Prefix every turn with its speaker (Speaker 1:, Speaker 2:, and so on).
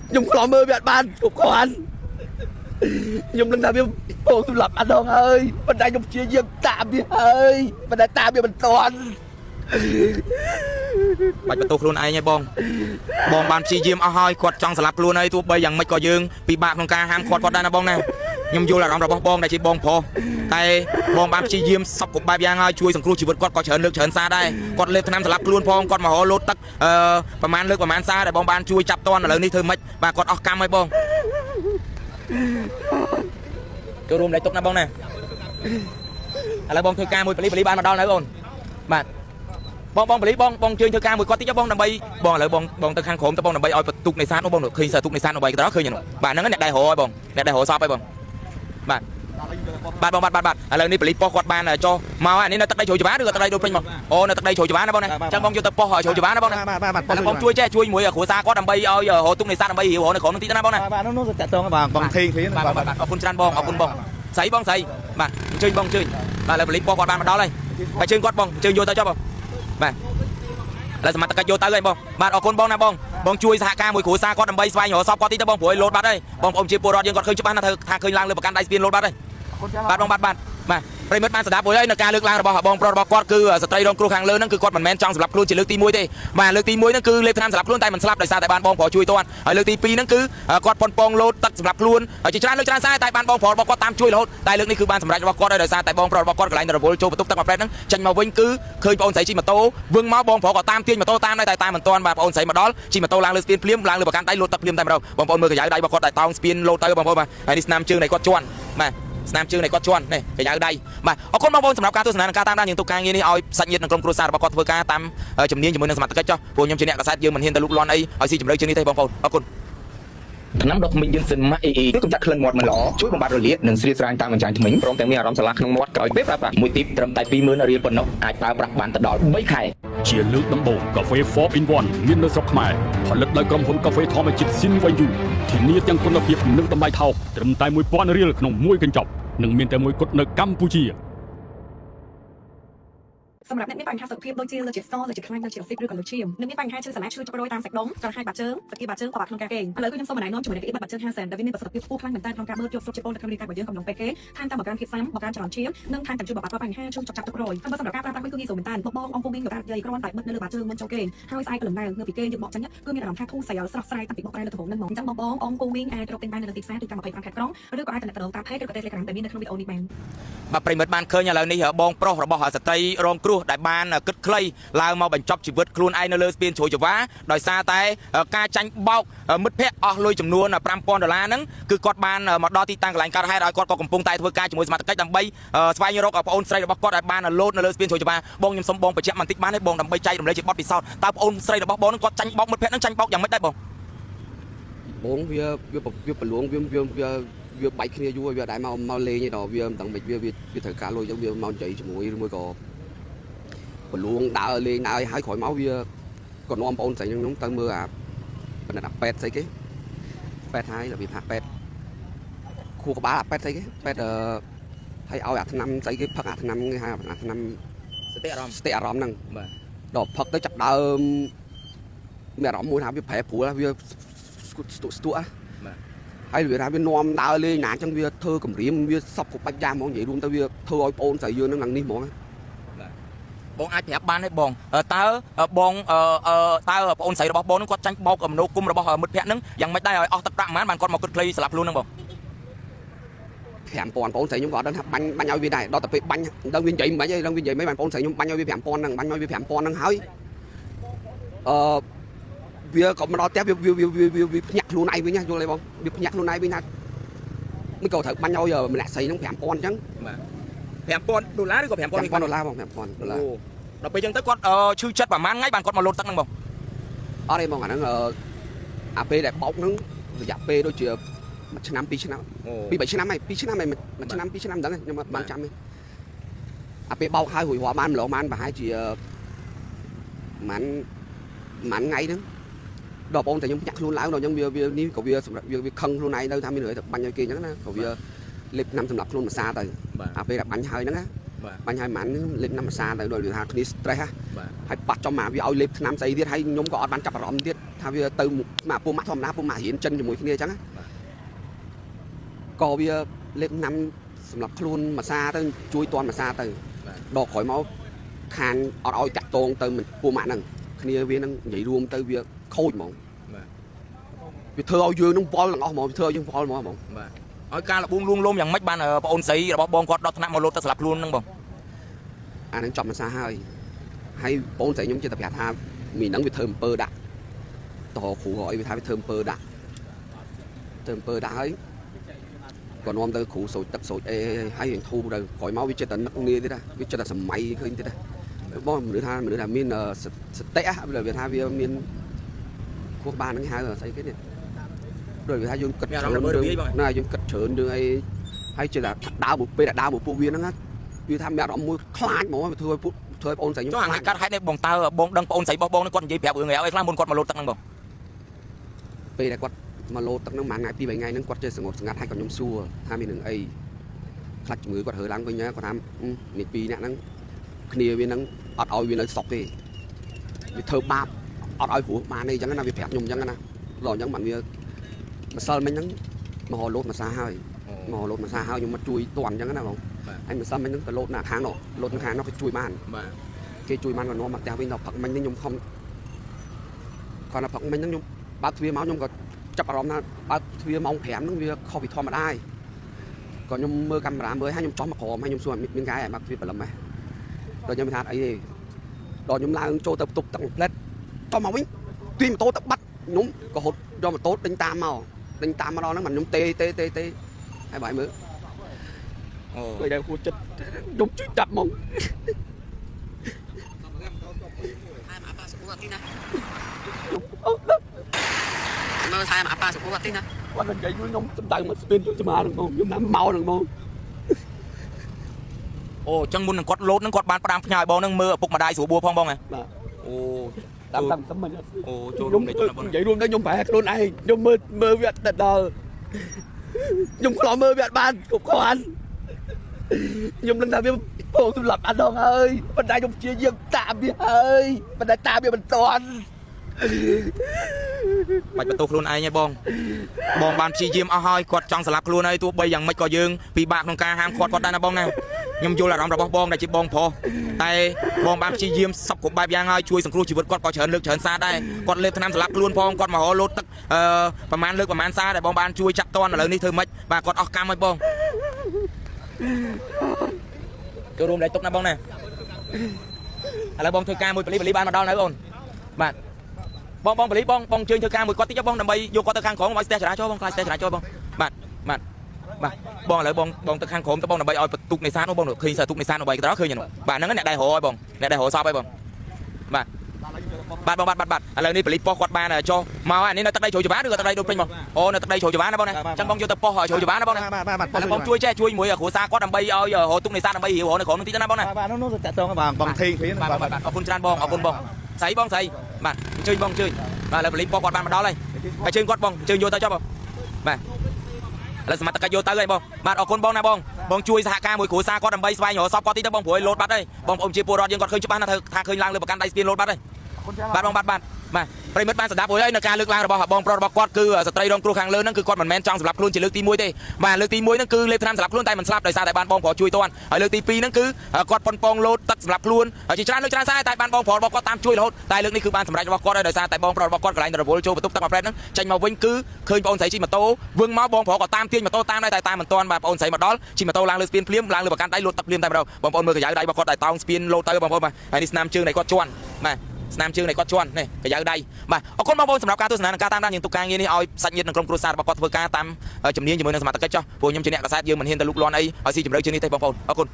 Speaker 1: nhung khó mơ bạn ban của con nhung lần nào biết bố tôi lập ăn không ơi bên đây nhung chia riêng tạm đi ơi bên đây tạm đi mình toàn
Speaker 2: bạch bạch tôi luôn ai nha bong bàn chi diêm ao hoi quật trong sạp luôn ấy tôi bây giờ mấy cò dương bị bạc trong ca ham quật đây là bong nè nhung vô là rong bong đây chỉ bong phô tay bong bàn chi diêm sắp cục bài giang ơi chui sừng cua chỉ vượt quật có chở nước chở xa đây quật lên tham sạp luôn phong quật mà họ lột tắcประมาณ nướcประมาณ xa để bong bàn chui chập toan là lớn đi thưa mấy và quật óc cam ấy bong cho room đây tục nè bong nè là bong thưa ca mùi bali ban mà đo nữa bong bạn bong bali bong chơi thưa ca mùi có tí cho bong nằm bay bong lại bong từ khang khổm tới bong nằm bay oi tục này san nó bong được khi sợ tục này san nó bay cái đó khơi nhỉ bạn nó nẹt đại hồ bong nẹt đại hồ sao bay bong bạn bạn lần này bali po quạt ban là cho mau anh nó tắt đây chồi chả được tắt đây đôi pin mà ô nó tắt đây chồi chả nó bong này chẳng bong cho tập po hỏi chồi chả nó bong này là bong chui mùi ở khổ xa có nằm bay oi giờ hồ tục này san nằm bay hiểu hồ này khổ nó tí nó bong này
Speaker 3: nó tẹt tông bằng thiên khí
Speaker 2: bạn ở quân san bong ở quân bong sấy bong sấy bạn chơi bong chơi là bali po quạt ban mà đó đây phải chơi quạt bong chơi vô tới cho bong bạn là mặt tắc vô tới đây bong bạn ở con bong nè bong chui xa ca mùi khổ xa có nằm bay xoay nhỏ sau có tí tới bong phổi lột bát đây bong ông chia po rọt nhưng còn khơi chụp bán là thang khơi lang lên một căn đai spin lột bát đây bạn mà đây mất banสดับ với đây là ca lực langរបស់បងប្រុសរបស់គាត់គឺស្ត្រីរងគ្រោះខាងលើហ្នឹងគឺគាត់មិនមែនចង់សម្រាប់ខ្លួនជាលើកទី1ទេបាទលើកទី1ហ្នឹងគឺលេបថ្នាំសម្រាប់ខ្លួនតែមិនស្លាប់ដោយសារតែបានបងប្រុសជួយទាន់ហើយលើកទី2ហ្នឹងគឺគាត់ប៉ុនប៉ងលោតទឹកសម្រាប់ខ្លួនហើយជាច្រើនលើកច្រើនតែបានបងប្រុសរបស់គាត់តាមជួយរហូតតែលើកនេះគឺបានសម្រេចរបស់គាត់ដោយសារតែបងប្រុសរបស់គាត់កន្លែងរវល់ចូលបន្ទប់ទឹកមកប្រែតហ្នឹងចេញមកវិញគឺឃើញបងស្រីជិះម៉ូតូវឹងមកបងប្រុសក៏តាមទាញម៉ូតូតាមដែរតែតាមមិនទាន់បាទបងស្រីមកដល់ជិះម៉ូតូឡើងលើស្ពានភ្លាមឡើងលើប្រកាន់ដៃលោតទឹកភ្លាមតែម្ដងបងប្អូនមើលកញ្ចៅដៃរបស់គាត់តែតោងស្ពានលោតទៅបងប្អូនបាទហើយនេះស្នាមជើងនៃគាត់ជន់បាទស្នាមជើងនៃគាត់ជន់នេះកញ្ចៅដៃបាទអរគុណបងប្អូនសម្រាប់ការទស្សនានិងការតាមដានយើងទុកការងារនេះឲ្យសាច់ញាតិនិងក្រុមគ្រួសាររបស់គាត់ធ្វើការតាមជំនាញជាមួយនឹងសមត្ថកិច្ចចុះព្រោះខ្ញុំជាអ្នកកសែតយើងមិនហ៊ានទៅលូកលាន់អីឲ្យស៊ីជម្រៅជាងនេះទេបងប្អូនអរគុណថ្នាំដុសធ្មេញយើងសិនម៉ាក់អ៊ីគឺកម្ចាត់ក្លិនមាត់មិនល្អជួយបំបត្តិរលាកនិងស្រាលស្រាញតាមបញ្ចាញធ្មេញព្រមទាំងមានអារម្មណ៍ស្រឡះក្នុងមាត់ក្រោយពេលប្រើប្រាស់មួយទីបត្រឹមតែ 20000 រៀលប៉ុណ្ណោះអាចប្រើប្រាស់បានទៅដល់3ខែ
Speaker 4: ជាលើកដំបូងកាហ្វេ 4 in 1មាននៅស្រុកខ្មែរផលិតដោយក្រុមហ៊ុនកាហ្វេធម្មជាតិស៊ីនវ៉ាយូធានាទាំងគុណភាពនិងតម្លៃថោកត្រឹមតែ 1000 រៀលក្នុងមួយកញ្ចប់និងមានតែមួយគត់នៅកម្ពុជា
Speaker 5: សម្រាប់អ្នកមានបញ្ហាសុខភាពដូចជាលើជាស្ទលើជាខ្លាញ់លើជាស៊ីបឬក៏លើឈាមនិងមានបញ្ហាឈឺសន្លាក់ឈឺចុករយតាមសាច់ដុំចង្ហាយបាត់ជើងសក្តិបាត់ជើងបបាក់ក្នុងការគេងឥឡូវគឺខ្ញុំសូមណែនាំជាមួយនឹងកៅអីបាត់ជើង50ដែលវាមានប្រសិទ្ធភាពខ្ពស់ខ្លាំងមែនទែនក្នុងការមើលយកស្រូបជាតិពុលនៅក្នុងរាងកាយរបស់យើងកំឡុងពេលគេថែមទាំងបង្កើនភាពស៊ាំបង្កើនចរន្តឈាមនិងថែមទាំងជួយបំបាត់បញ្ហាឈឺចុកចាប់ចុករយហើយសម្រាប់ការប្រើប្រាស់វិញគឺងាយស្រួលមែនទែនបងអង្គពីងក៏អាចនិយាយគ្រាន់តែបិទនៅលើបាត់ជើងមុនចូលគេងហើយស្អែកលំនៅពីគេយើងបកចាញ់គឺមានអារម្មណ៍ថាធូរស្រាលស្រស់ស្រាយតាំងពីបកប្រែលើដំបូងនឹងមកអញ្ចឹងបងអង្គពីងអាចរកទិញបាននៅទីផ្សារឬតាម25ខេត្តក្រុងឬក៏អាចតំណតាម page ឬក៏ Telegram ដែលមាននៅក្នុងវីដេអូនេះបាន
Speaker 2: បាទប្រិមិត្តបានឃើញឥឡូវនេះបងប្រុសរបស់ស្ត្រីរងគ្រោះដែលបានគិតខ្លីឡើងមកបញ្ចប់ជីវិតខ្លួនឯងនៅលើស្ពានជ្រោយចង្វាដោយសារតែការចាញ់បោកមិត្តភ័ក្តិអស់លុយចំនួន$5000ហ្នឹងគឺគាត់បានមកដល់ទីតាំងកន្លែងកើតហេតុឲ្យគាត់ក៏កំពុងតែធ្វើការជាមួយសមត្ថកិច្ចដើម្បីស្វែងរកប្អូនស្រីរបស់គាត់ឲ្យបានលោតនៅលើស្ពានជ្រោយចង្វាបងខ្ញុំសូមបងបញ្ជាក់បន្តិចបានទេបងដើម្បីចែករំលែកជាបទពិសោធន៍តើប្អូនស្រីរបស់បងហ្នឹងគាត់ចាញ់បោកមិត្តភ័ក្តិហ្នឹងចាញ់បោកយ៉ាងម៉េចដែរបង
Speaker 1: វាប្រលួងវាបែកគ្នាយូរវាដែរមកលេងឯដល់វាមិនដឹងមិនវាត្រូវការលុយចឹងវាមកនិយាយជាមួយឬមួយក៏ប្រលួងដើរលេងដើរឲ្យក្រោយមកវាក៏នាំបងស្រីខ្ញុំទៅមើលអាបណ្ឌិតអាប៉ែតស្អីគេប៉ែតហើយរបៀបថាប៉ែតខួរក្បាលអាប៉ែតស្អីគេប៉ែតឲ្យអាថ្នាំស្អីគេផឹកអាថ្នាំគេហៅអាថ្នាំ
Speaker 2: សតិអារម្មណ៍
Speaker 1: ហ្នឹង
Speaker 2: បាទ
Speaker 1: ដល់ផឹកទៅចាប់ដើមមានអារម្មណ៍មួយថាវាប្រែប្រួលវាស្ទុះ
Speaker 2: បាទ
Speaker 1: ហើយវាថាវានាំដើរលេងណាចឹងវាធ្វើគម្រាមវាសពគ្រប់បាច់យ៉ាងហ្មងនិយាយរួមទៅវាធ្វើឲ្យបងស្រីយើងហ្នឹងឡើងនេះហ្មង
Speaker 2: បងអាចប្រាប់បានទេបងតើបងតើប្អូនស្រីរបស់បងនឹងគាត់ចាញ់បោកមនុស្សគុំរបស់មិត្តភ័ក្តិនឹងយ៉ាងម៉េចដែរឲ្យអស់ទឹកប្រាក់ប៉ុន្មានបានគាត់មកគិតខ្លីស្លាប់ខ្លួននឹងបង
Speaker 1: 5000បងស្រីខ្ញុំក៏ដឹងថាបាញ់ឲ្យវាដែរដល់តែពេលបាញ់ដឹងវានិយាយមិនបាញ់ទេដឹងវានិយាយមិនបានបងស្រីខ្ញុំបាញ់ឲ្យវា5000ហ្នឹងបាញ់ឲ្យវា5000ហ្នឹងហើយវាក៏មកដល់ផ្ទះវាភ្ញាក់ខ្លួនឯងវិញណាយល់ទេបងវាភ្ញាក់ខ្លួនឯងវិញថាមិនក៏ត្រូវបាញ់ឲ្យម្នាក់ស្រីហ្នឹង5000អញ្ចឹង
Speaker 2: បាទ$5000ឬក៏$5000
Speaker 1: បង$5000
Speaker 2: ដល់ពេលអញ្ចឹងទៅគាត់ឈឺចិត្តប្រហែលថ្ងៃបានគាត់មកលោតទឹកហ្នឹងបង
Speaker 1: អត់ទេបងអាហ្នឹងអាពេលដែលបោកហ្នឹងរយៈពេលដូចជា1ឆ្នាំ2ឆ្នាំ2 3ឆ្នាំហើយ2ឆ្នាំហើយ1ឆ្នាំ2ឆ្នាំមិនដឹងទេខ្ញុំអត់បានចាំទេអាពេលបោកហើយរួចរាល់បានម្លងបានប្រហែលជាមិនថ្ងៃហ្នឹងដល់បងតែខ្ញុំញាក់ខ្លួនឡើងដល់អញ្ចឹងវានេះក៏វាសម្រាប់វាខឹងខ្លួនឯងទៅថាមានរឿងទៅបាញ់ឲ្យគេអញ្ចឹងណាក៏វាលេបថ្នាំសម្រាប់ខ្លួនភាសាទៅអាពេលដែលបាញ់ហើយហ្នឹងណា bánh hai mán lên năm xa tới rồi người ta khi stress ha hay bắt cho mà vì ao lên năm giây tiết hay nhóm có bán chập rõm tiết thay vì từ mà po mắt thòm đá po mà hiến chân cho mỗi kia chẳng á có bây lên nămสำหรับ luôn mà xa tới chui toàn mà xa tới đọt khỏi máu khan ở chặt tôn tới mình po mạng nằng kia viên năng nhảy luôn tới việc khôi mỏng vì thưa ao dương nó bó là mỏng thưa dương bó là mỏng
Speaker 2: ở ca là buông luôn luônอย่าง មិន បាន បងស្រីរបស់បងគាត់ដកថ្នាក់មកលោតទៅស្លាប់ខ្លួនហ្នឹងបង
Speaker 1: អានឹងចំមិនសាហើយហើយបងស្រីខ្ញុំជិះតែប្រាប់ថាមីហ្នឹងវាធ្វើអំពើដាក់តគ្រូឲ្យវាថាវាធ្វើអំពើដាក់ហើយក៏នាំទៅគ្រូសូចទឹកសូចអីហើយរៀងធូរទៅក្រោយមកវាចិត្តតែនឹកងារទៀតវាចិត្តតែសម័យឃើញទៀតបងមនុស្សថាមានសតិវាថាវាមានខួរបានហ្នឹងហៅស្អីគេនេះrồi vì hai dương cật trơn này dương cật trơn đường ấy hay chỉ là đau một bên là đau một bộ viên đó vì tham gia đó mua khai mà thôi ôn sấy
Speaker 2: cho hàng cắt hay đây bong tao bong đăng ôn sấy bong nó con gì bẹp người ấy làm muốn con mà lột tắc năng bong
Speaker 1: bây là quạt mà lột tắc năng mảng ngày pi 7 ngày năng quạt chơi sừng ngặt hay còn nhom xua tham mình ấy khátมือquạt hơi lắng với nhá quạt tham nị pi nè năng kia viên năng ọt oi viên năng sọc đi vì thơ bạp ọt oi phủ mà này chẳng cái nào bị phèn nhom chẳng cái nào rồi chẳng bạn vì mà sơn mình nhắn mà họ lột mà xa hơi nhưng mà chui toàn chẳng cái nào không anh mà sơn mình nhắn phải lột là kháng nó lột nó kháng nó phải chui man cái chui man còn nó mặc theo bên nào phật mình nhưng không còn là phật mình nhưng ba thuyền máu nhưng còn chập rõm là ba thuyền máu hẻm nó việc không bị thò mà ai còn nhưng mưa camera mới hay nhưng chó mặc hòm hay nhưng xuôi miếng cái mặc thuyền phải làm mày rồi nhưng mà thằng ấy rồi nhưng là trôi tập tục tặng lên cho màu ấy tuyên tôi tập bắt nhúng có hột do mà tốt đánh tam mà đó nó mình nhúng tê hai bảy mới bây giờ khu chất đúng chứ chặt mông
Speaker 6: mơ thay mà apa sụp tin á
Speaker 1: quan mình chạy với nhúng tay mà spin cho mà được không nhúng nắm mau được không
Speaker 2: ô chân muốn quạt lốt nó quạt bàn đang nhai bong nó mưa phục mà đai sủa bùa phong bong này ô
Speaker 1: tắm tắm mình
Speaker 2: ô cho luôn
Speaker 1: vậy luôn đó nhung phải luôn này nhung mơ việt tận đời nhung có mơ việt ban cũng có ăn nhung lần nào biết bộ tôi lập ăn đâu ơi bên đây nhung chia riêng tạm đi ơi bên đây tạm đi bên toàn
Speaker 2: bạch bạch luôn ai nha bong bàn chi diêm ao hoi quạt trong sạp luôn ai tôi bây giờ mấy cò dương bị bạc trong ca ham quạt đây là bong nào nhung vô là rong bong này chỉ bong phò tay bong bàn chi diêm sập của bài giang ai chui sừng cua chỉ vượt quạt cò chởn lực chởn xa đây quạt lên tham sạp luôn phong quạt mà họ lột tắcประมาณ lựcประมาณ xa để bong bàn chui chặt toan là lớn đi thưa mấy và quạt óc cam mấy bong cho luôn để tục na bong này là bong thưa ca mùi bali ban mà đau này bong bạn bong bali bong chơi thưa ca mùi quạt tí cho bong nằm bay vô quạt tơ khang khổ mà ste trả cho bong ste trả cho bong bạn bong lại bong tơ khang khổ tơ bong nằm bay oi tục này xa nó bong được khi sợ tục này xa nó bay cái đó khơi nhỉ bạn nó cái đại hồ oi bong đại hồ sao bay bong bạn lầnนี้ผลิตปอกวาดบ้านนะโจมาอันนี้เราตักได้โชว์จุบ้านด้วยตักได้โดนเป็นมั้งโอ้เราตักได้โชว์จุบ้านนะบ้างนะจังบองโยตักปอกหอยโชว์จุบ้านนะบ้างนะแล้วบองช่วยแช่ช่วยมวยอะหัวซาก็ดำใบเอาอย่าหัวตุ้งในซาดำใบหิวหัวในของนึงที่นั่นบ้างนะ
Speaker 3: nó chặt tôn các bạn bằng thiên khí
Speaker 2: เอาคุณจานบองเอาคุณบองใส่บองใส่บ้านchơi bong chơiแล้วผลิตปอกวาดบ้านมาดอเลยไปchơiกวาดบองchơiโยตาชอบบ้างแล้วสมัติตะโยตาเลยบองบ้านเอาคนบองนะบองช่วยสหการมวยหัวซาก็ดำใบสบายหัวซอฟก็ตีตะบองผัวโหลดบัตรเลยบองอมเชียร์ปูรอดยังกอดเคยจุบ้านนะเธอทางเคยล้างเลยประกันได้สปีนโหลดบัตรเลยบ้านบองบ้านมาប្រិមិត្តបានស្ដាប់ហើយនៅការលើកឡើងរបស់បងប្រុសរបស់គាត់គឺស្ត្រីរងគ្រោះខាងលើហ្នឹងគឺគាត់មិនមែនចង់សម្លាប់ខ្លួនជាលើកទី1ទេបាទលើកទី1ហ្នឹងគឺលេបថ្នាំសម្លាប់ខ្លួនតែមិនស្លាប់ដោយសារតែបានបងប្រុសជួយទាន់ហើយលើកទី2ហ្នឹងគឺគាត់ប៉ុនប៉ងលោតទឹកសម្លាប់ខ្លួនជាច្រើនលើកច្រើនសារតែបានបងប្រុសរបស់គាត់តាមជួយរហូតតែលើកនេះគឺបានសម្រេចរបស់គាត់ហើយដោយសារតែបងប្រុសរបស់គាត់កន្លែងរវល់ចូលបន្ទប់ទឹកមកប្រែតហ្នឹងចេញមកវិញគឺឃើញបងស្រីជិះម៉ូតូវឹងមកបងប្រុសក៏តាមទាញម៉ូតូតាមដែរតែតាមមិនទាន់បាទបងស្រីមកដល់ជិះម៉ូតូឡើងលើស្ពានភ្លាមឡើងលើប្រកាន់ដៃលោតទឹកភ្លាមតែម្ដងបងប្អូនមើលកញ្ចៅដៃរបស់គាត់តែតោងស្ពានលោតទៅបងប្អូនបាទហើយនេះស្នាមជើងនៃគាត់ជន់បាទ ស្នាមជើងនៃគាត់ជន់នេះកញ្ចៅដៃបាទអរគុណបងប្អូនសម្រាប់ការទស្សនានិងការតាមដានយើងទុកការងារនេះឲ្យសាច់ញាតិនិងក្រុមគ្រួសាររបស់គាត់ធ្វើការតាមជំនាញជាមួយនឹងសមត្ថកិច្ចចុះព្រោះខ្ញុំជាអ្នកកសែតយើងមិនហ៊ានទៅលូកលាន់អីឲ្យស៊ីជម្រៅជាងនេះទេបងប្អូនអរគុណ